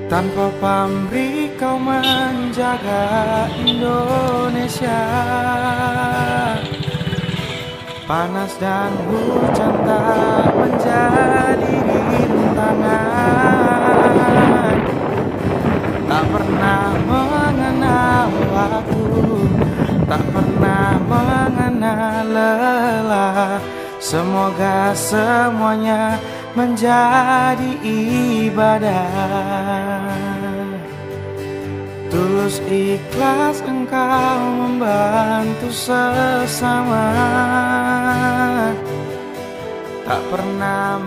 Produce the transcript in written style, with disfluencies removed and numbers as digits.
Tanpa pamrih kau menjaga Indonesia. Panas dan hujan tak menjadi rintangan. Tak pernah mengenal waktu, tak pernah mengenal lelah. Semoga semuanya menjadi ibadah. Tulus ikhlas engkau membantu sesama, tak pernah